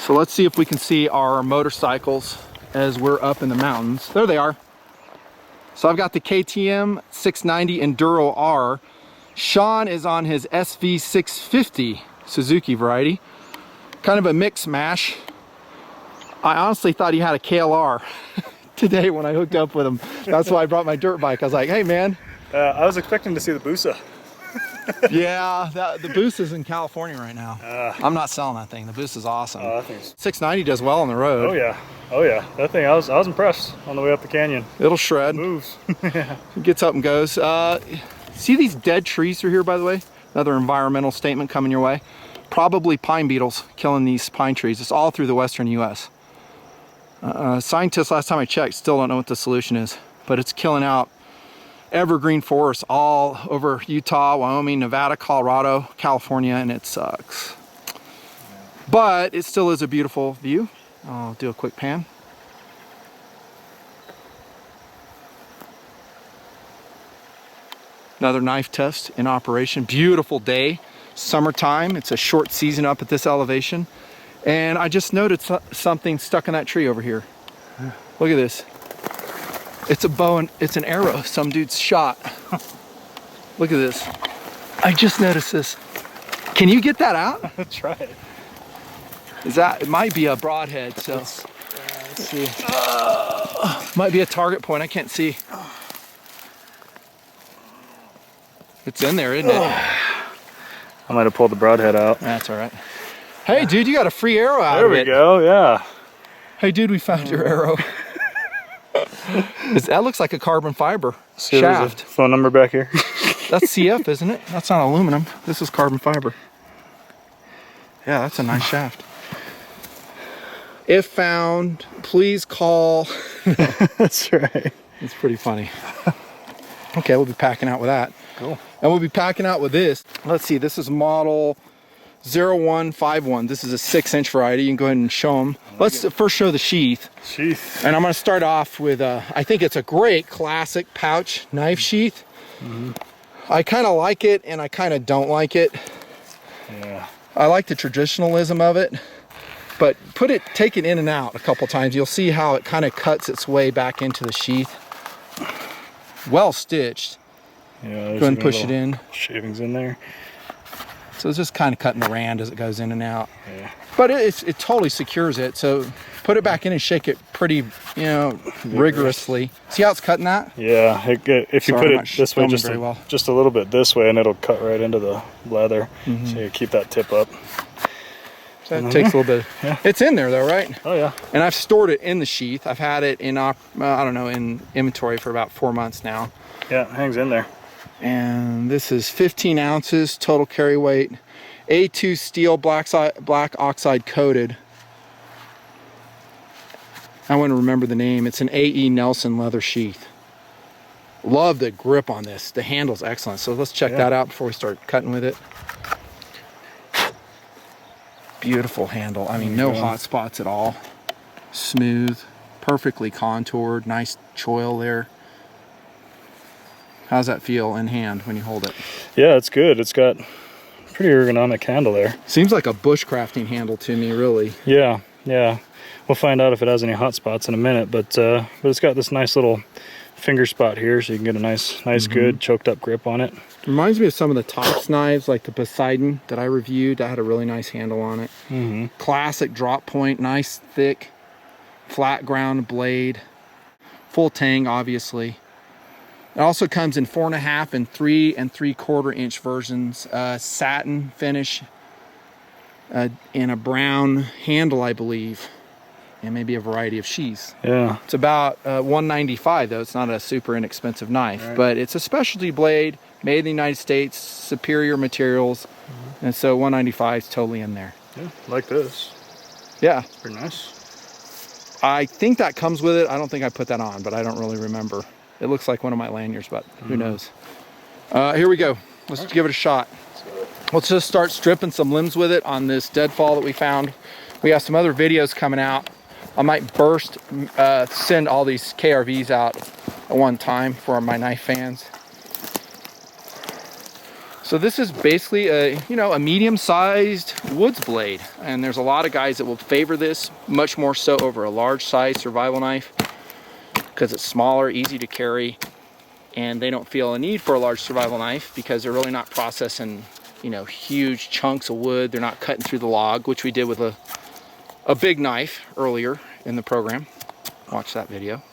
So let's see if we can see our motorcycles as we're up in the mountains. There they are. So I've got the KTM 690 Enduro R. Sean is on his SV 650 Suzuki variety. Kind of a mix mash. I honestly thought he had a KLR today when I hooked up with him. That's why I brought my dirt bike. I was like, hey man. I was expecting to see the Busa. Yeah, the Boost is in California right now. I'm not selling that thing. The Boost is awesome. That thing's... 690 does well on the road. Oh yeah, oh yeah. That thing, I was impressed on the way up the canyon. It'll shred. It moves. Yeah. It gets up and goes. See these dead trees through here, by the way? Another environmental statement coming your way. Probably pine beetles killing these pine trees. It's all through the western U.S. Scientists, last time I checked, still don't know what the solution is, but it's killing out evergreen forests all over Utah, Wyoming, Nevada, Colorado, California, and it sucks. But it still is a beautiful view. I'll do a quick pan. Another knife test in operation. Beautiful day, summertime. It's a short season up at this elevation. And I just noticed something stuck in that tree over here. Look at this. It's a bow and it's an arrow some dude's shot. Look at this. I just noticed this. Can you get that out? Try it. Is that, it might be a broadhead, so. Let's see. Might be a target point, I can't see. It's in there, isn't it? I might have pulled the broadhead out. That's all right. Hey dude, you got a free arrow out there of it. There we go, yeah. Hey dude, we found your arrow. That looks like a carbon fiber shaft. There's a phone number back here. That's CF, isn't it? That's not aluminum. This is carbon fiber. Yeah, that's a nice shaft. If found, please call. That's right. It's pretty funny. Okay, we'll be packing out with that. Cool. And we'll be packing out with this. Let's see, this is model 0151. This is a 6-inch variety. You can go ahead and show them. Let's first show the sheath. Sheath. And I'm going to start off with, I think it's a great classic pouch knife sheath. I kind of like it and I kind of don't like it. Yeah. I like the traditionalism of it, but take it in and out a couple times. You'll see how it kind of cuts its way back into the sheath. Well stitched. Yeah. Go ahead and push it in. Shavings in there. So it's just kind of cutting the rand as it goes in and out. Yeah. But it totally secures it. So put it back in and shake it pretty, rigorously. See how it's cutting that? Yeah. If you put it this way, just a little bit this way, and it'll cut right into the leather. So you keep that tip up. So that takes a little bit. Yeah. It's in there though, right? Oh yeah. And I've stored it in the sheath. I've had it in, in inventory for about 4 months now. Yeah, it hangs in there. And this is 15 ounces total carry weight. A2 steel black oxide coated. I want to remember the name. It's an A.E. Nelson leather sheath. Love the grip on this. The handle's excellent. So let's check that out before we start cutting with it. Beautiful handle. I mean, no hot spots at all. Smooth, perfectly contoured, nice choil there. How's that feel in hand when you hold it? Yeah, it's good. It's got pretty ergonomic handle there. Seems like a bushcrafting handle to me, really. Yeah, yeah. We'll find out if it has any hot spots in a minute, but it's got this nice little finger spot here, so you can get a nice, good choked up grip on it. Reminds me of some of the Tops knives, like the Poseidon that I reviewed. That had a really nice handle on it. Classic drop point, nice thick, flat ground blade, full tang, obviously. It also comes in 4.5 and 3 3/4 inch versions, satin finish, in a brown handle, I believe, and maybe a variety of sheaths. Yeah. It's about $195 though. It's not a super inexpensive knife, but it's a specialty blade made in the United States, superior materials, and so $195 is totally in there. Yeah, like this. Yeah. It's pretty nice. I think that comes with it. I don't think I put that on, but I don't really remember. It looks like one of my lanyards, but who knows. Here we go. Let's give it a shot. Let's just start stripping some limbs with it on this deadfall that we found. We have some other videos coming out. I might send all these KRVs out at one time for my knife fans. So this is basically a, you know, a medium-sized woods blade, and there's a lot of guys that will favor this much more so over a large size survival knife because it's smaller, easy to carry, and they don't feel a need for a large survival knife because they're really not processing, you know, huge chunks of wood. They're not cutting through the log, which we did with a big knife earlier in the program. Watch that video.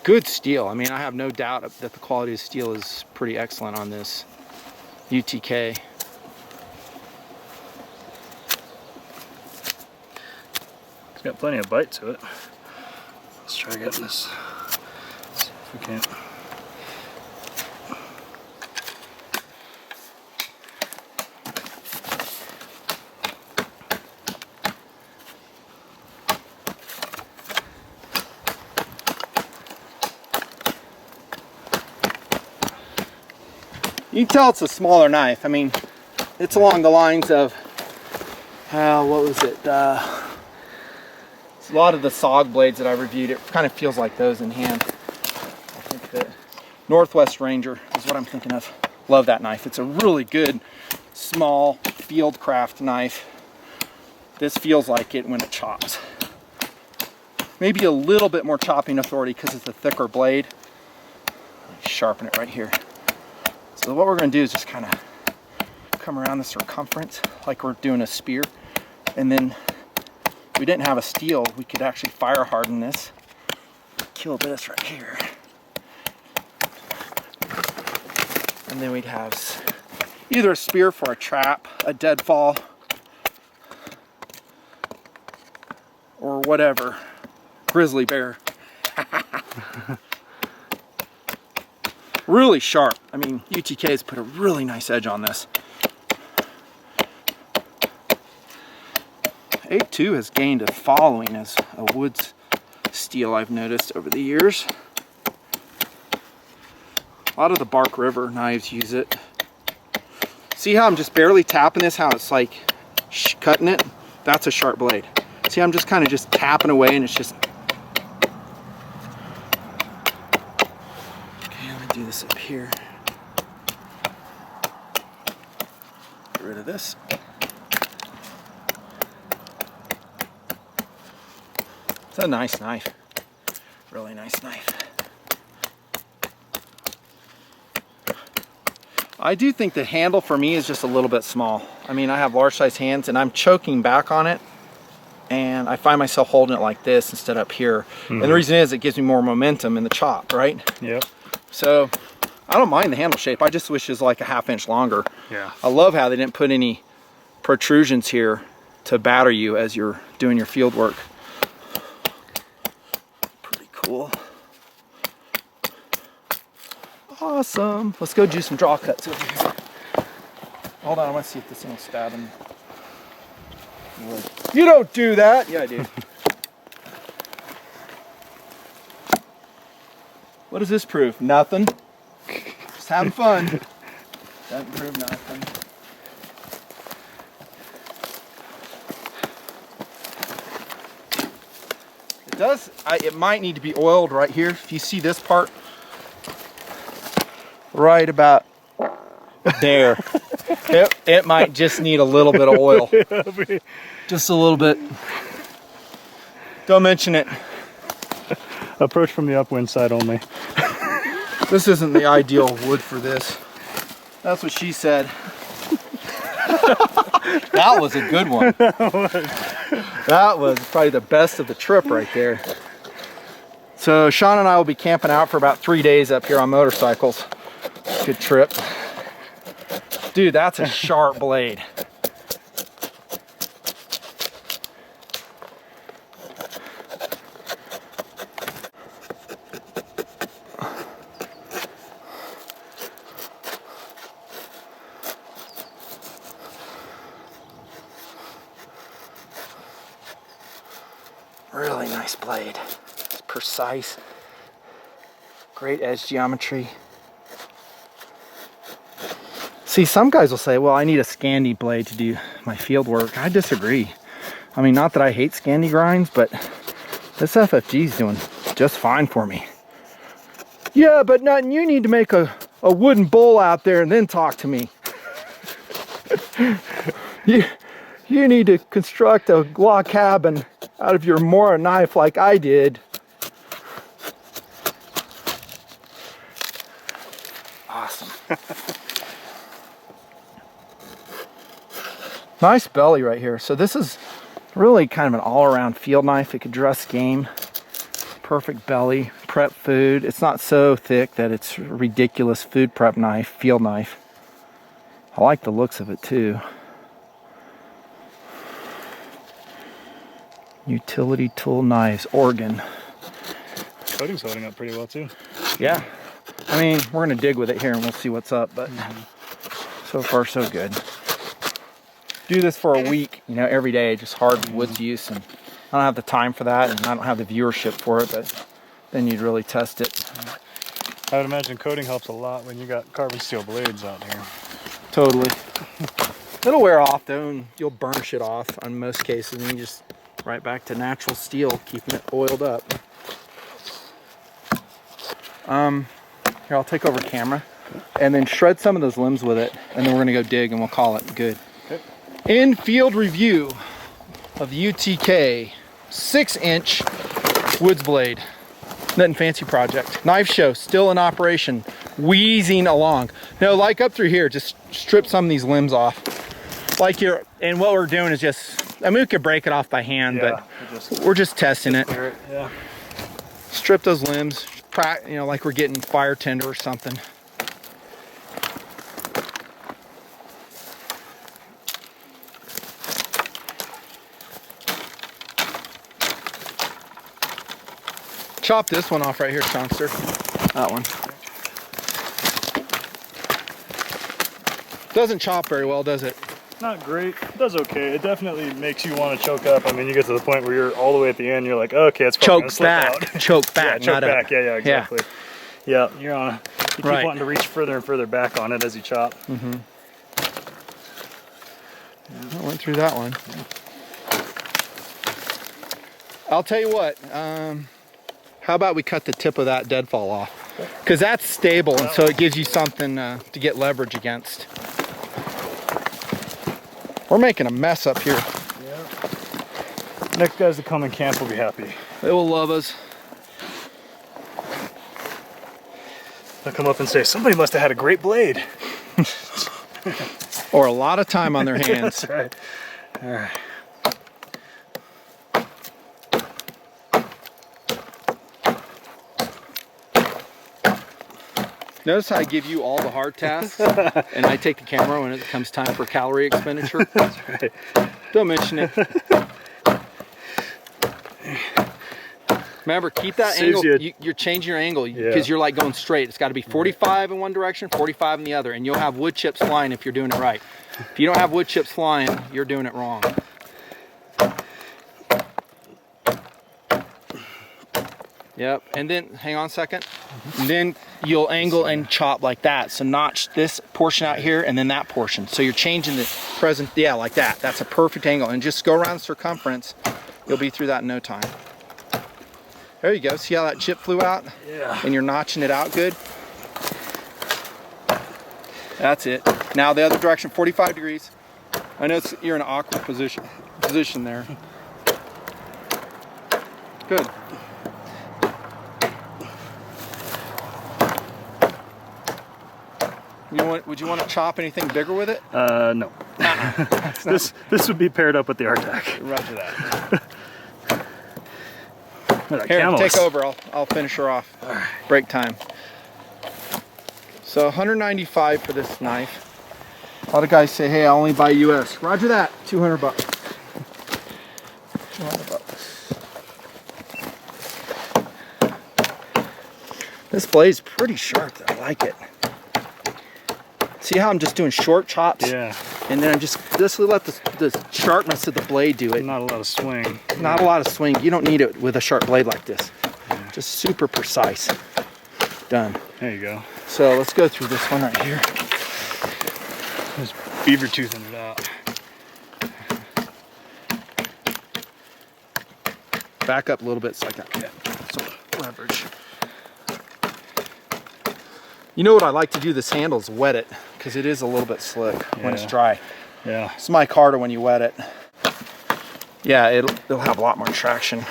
Good steel. I mean, I have no doubt that the quality of steel is pretty excellent on this UTK. It's got plenty of bite to it. Let's try getting this. Let's see if we can't. You can tell it's a smaller knife. I mean, it's along the lines of, what was it? It's a lot of the SOG blades that I reviewed. It kind of feels like those in hand. I think the Northwest Ranger is what I'm thinking of. Love that knife. It's a really good, small field craft knife. This feels like it when it chops. Maybe a little bit more chopping authority because it's a thicker blade. Sharpen it right here. So what we're going to do is just kind of come around the circumference like we're doing a spear, and then if we didn't have a steel, we could actually fire harden this, kill this right here, and then we'd have either a spear for a trap, a deadfall, or whatever, grizzly bear. Really sharp. I mean, UTK has put a really nice edge on this. 8.2 has gained a following as a woods steel, I've noticed over the years. A lot of the Bark River knives use it. See how I'm just barely tapping this, how it's like cutting it? That's a sharp blade. See, I'm just kind of just tapping away and it's just... do this up here. Get rid of this. It's a nice knife. Really nice knife. I do think the handle for me is just a little bit small. I mean, I have large size hands and I'm choking back on it, and I find myself holding it like this instead of up here. And the reason is it gives me more momentum in the chop, right? Yep. So I don't mind the handle shape. I just wish it was like a 1/2 inch longer. Yeah. I love how they didn't put any protrusions here to batter you as you're doing your field work. Pretty cool. Awesome. Let's go do some draw cuts over here. Hold on, I want to see if this thing will stab him. You don't do that. Yeah, I do. What does this prove? Nothing. Just having fun. Doesn't prove nothing. It does. It might need to be oiled right here. If you see this part, right about there, it might just need a little bit of oil. Just a little bit. Don't mention it. Approach from the upwind side only. This isn't the ideal wood for this. That's what she said. That was a good one. That was probably the best of the trip right there. So Sean and I will be camping out for about 3 days up here on motorcycles. Good trip. Dude, that's a sharp blade. Really nice blade. It's precise. Great edge geometry. See, some guys will say, well, I need a Scandi blade to do my field work. I disagree. I mean, not that I hate Scandi grinds, but this FFG is doing just fine for me. Yeah, but Nutn, you need to make a a wooden bowl out there and then talk to me. You need to construct a log cabin out of your Mora knife like I did. Awesome. Nice belly right here. So this is really kind of an all-around field knife. It could dress game. Perfect belly, prep food. It's not so thick that it's a ridiculous food prep knife, field knife. I like the looks of it too. Utility tool knives, Oregon. Coating's holding up pretty well too. Yeah. I mean, we're gonna dig with it here and we'll see what's up, but so far so good. Do this for a week, you know, every day, just hard woods use, and I don't have the time for that, and I don't have the viewership for it, but then you'd really test it. I would imagine coating helps a lot when you got carbon steel blades out here. Totally. It'll wear off though, and you'll burnish it off on most cases, and you just right back to natural steel, keeping it oiled up. Here, I'll take over camera and then shred some of those limbs with it, and then we're gonna go dig and we'll call it good. Okay. In-field review of the UTK 6-inch woods blade Nutnfancy project. Knife show still in operation, wheezing along. No, like up through here, just strip some of these limbs off. Like here, and what we're doing is just, I mean, we could break it off by hand, but we're just testing it. Yeah. Strip those limbs, you know, like we're getting fire tinder or something. Chop this one off right here, Chauncey. That one. Doesn't chop very well, does it? Not great. It does okay. It definitely makes you want to choke up. I mean, you get to the point where you're all the way at the end. You're like, okay, it's probably gonna Choke slip back. out. Choke back. Yeah, choke not back. Up. Yeah, exactly. Yeah, you're on. You keep Right. wanting to reach further and further back on it as you chop. Mm-hmm. I went through that one. I'll tell you what. How about we cut the tip of that deadfall off? Because that's stable, and so it gives you something to get leverage against. We're making a mess up here. Yeah. Next guys that come in camp will be happy. They will love us. They'll come up and say, somebody must have had a great blade. Or a lot of time on their hands. That's right. All right. Notice how I give you all the hard tasks, and I take the camera when it comes time for calorie expenditure. That's right. Don't mention it. Remember, keep that Saves angle. you- You're changing your angle because you're like going straight. It's got to be 45 in one direction, 45 in the other, and you'll have wood chips flying if you're doing it right. If you don't have wood chips flying, you're doing it wrong. Yep, and then, hang on a second. And then you'll angle and chop like that. So notch this portion out here and then that portion. So you're changing the present, yeah, like that. That's a perfect angle. And just go around the circumference. You'll be through that in no time. There you go. See how that chip flew out? Yeah. And you're notching it out good. That's it. Now the other direction, 45 degrees. I know you're in an awkward position there. Good. Would you want to chop anything bigger with it? No. This would be paired up with the RTAC. Roger that. Here, Here, take over. I'll finish her off. Break time. So 195 for this knife. A lot of guys say, "Hey, I'll only buy US." Roger that. 200 bucks. 200 bucks. This blade's pretty sharp. I like it. See how I'm just doing short chops? Yeah. And then I'm just let the sharpness of the blade do it. Not a lot of swing. Not a lot of swing. You don't need it with a sharp blade like this. Just super precise. Done. There you go. So let's go through this one right here. Just beaver toothing it out. Back up a little bit so I can get some leverage. You know what I like to do this handle is wet it, because it is a little bit slick when it's dry. Yeah. It's micarta when you wet it. Yeah, it'll have a lot more traction.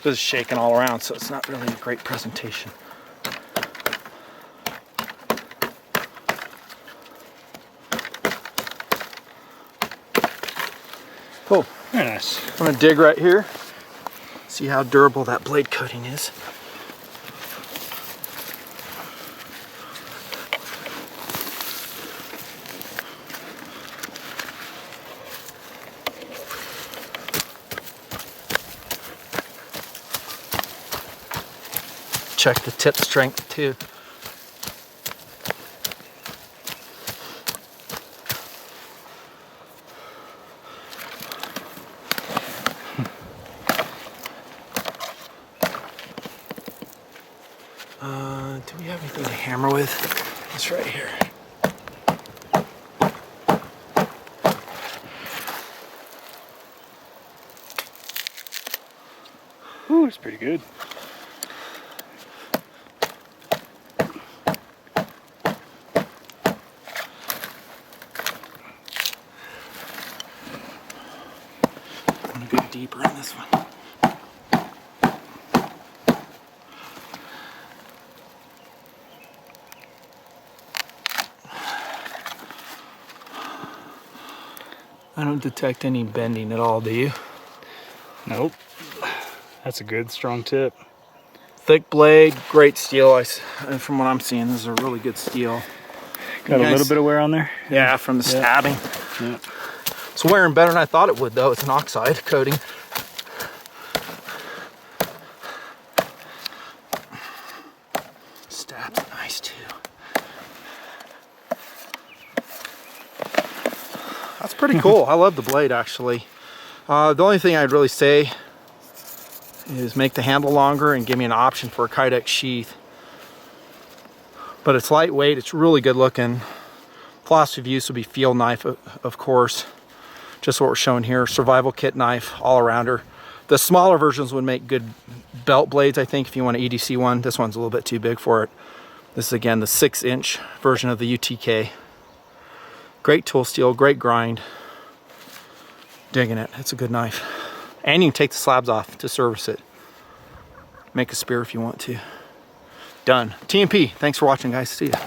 It's shaking all around, so it's not really a great presentation. Cool. Very nice. I'm gonna dig right here. See how durable that blade coating is. Check the tip strength too. Do we have anything to hammer with? It's right here. Ooh, it's pretty good. I'm gonna go deeper on this one. I don't detect any bending at all, do you? Nope. That's a good, strong tip. Thick blade, great steel. And from what I'm seeing, this is a really good steel. Got a little bit of wear on there? Yeah, from the stabbing. Yeah. It's wearing better than I thought it would, though. It's an oxide coating. Stab's nice, too. That's pretty cool. I love the blade, actually. The only thing I'd really say is make the handle longer and give me an option for a Kydex sheath. But it's lightweight, it's really good looking. Philosophy of use would be field knife, of course. Just what we're showing here, survival kit knife, all arounder. The smaller versions would make good belt blades, I think, if you want an EDC one. This one's a little bit too big for it. This is, again, the 6-inch version of the UTK. Great tool steel, great grind. Digging it, it's a good knife. And you can take the slabs off to service it. Make a spear if you want to. Done. TMP, thanks for watching, guys. See ya.